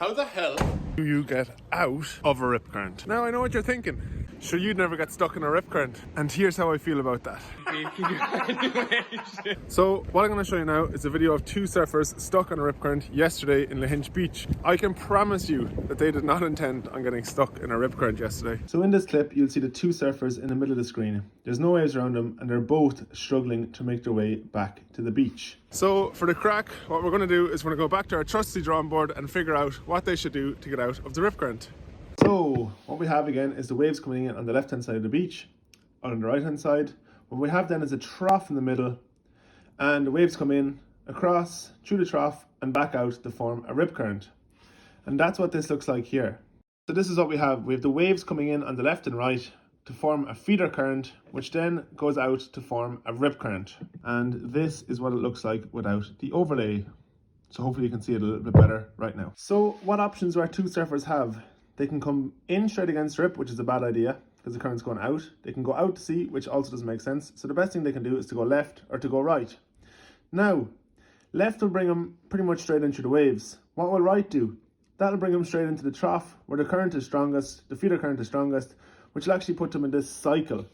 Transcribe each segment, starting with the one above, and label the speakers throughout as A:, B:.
A: How the hell do you get out of a rip current? Now I know what you're thinking. Sure, you'd never get stuck in a rip current. And here's how I feel about that. So what I'm going to show you now is a video of two surfers stuck on a rip current yesterday in Lahinch Beach. I can promise you that they did not intend on getting stuck in a rip current yesterday. So in this clip, you'll see the two surfers in the middle of the screen. There's no waves around them and they're both struggling to make their way back to the beach. So for the crack, what we're going to do is we're going to go back to our trusty drawing board and figure out what they should do to get out of the rip current. So what we have again is the waves coming in on the left hand side of the beach, on the right hand side. What we have then is a trough in the middle, and the waves come in across through the trough and back out to form a rip current. And that's what this looks like here. So this is what we have. We have the waves coming in on the left and right to form a feeder current, which then goes out to form a rip current. And this is what it looks like without the overlay. So hopefully you can see it a little bit better right now. So what options do our two surfers have? They can come in straight against rip, which is a bad idea because the current's going out. They can go out to sea, which also doesn't make sense. So the best thing they can do is to go left or to go right. Now, left will bring them pretty much straight into the waves. What will right do? That'll bring them straight into the trough where the current is strongest, the feeder current is strongest, which will actually put them in this cycle.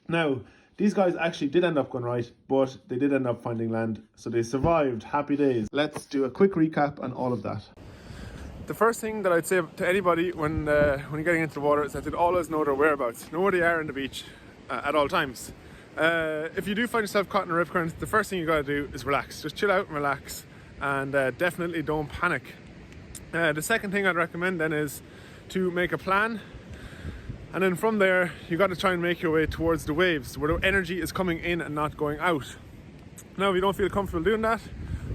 A: Now, these guys actually did end up going right, but they did end up finding land. So they survived. Happy days. Let's do a quick recap on all of that. The first thing that I'd say to anybody when you're getting into the water is that they'd always know their whereabouts, know where they are on the beach at all times. If you do find yourself caught in a rip current, the first thing you gotta do is relax. Just chill out and relax, and definitely don't panic. The second thing I'd recommend then is to make a plan, and then from there you got to try and make your way towards the waves where the energy is coming in and not going out. Now, if you don't feel comfortable doing that,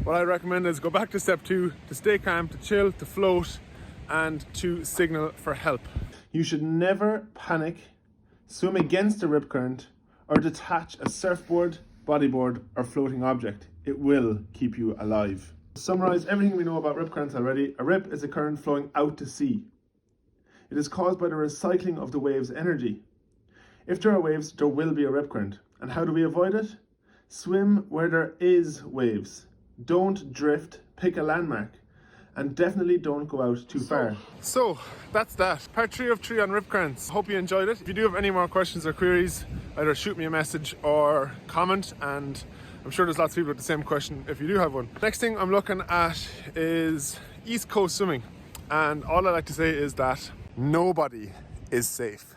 A: what I recommend is go back to step 2, to stay calm, to chill, to float, and to signal for help. You should never panic, swim against a rip current, or detach a surfboard, bodyboard, or floating object. It will keep you alive. To summarize everything we know about rip currents already, a rip is a current flowing out to sea. It is caused by the recycling of the wave's energy. If there are waves, there will be a rip current. And how do we avoid it? Swim where there is waves. Don't drift, pick a landmark, and definitely don't go out too far. So that's that. Part 3 of 3 on rip currents. Hope you enjoyed it. If you do have any more questions or queries, either shoot me a message or comment, and I'm sure there's lots of people with the same question if you do have one. Next thing I'm looking at is East Coast swimming, and all I like to say is that nobody is safe.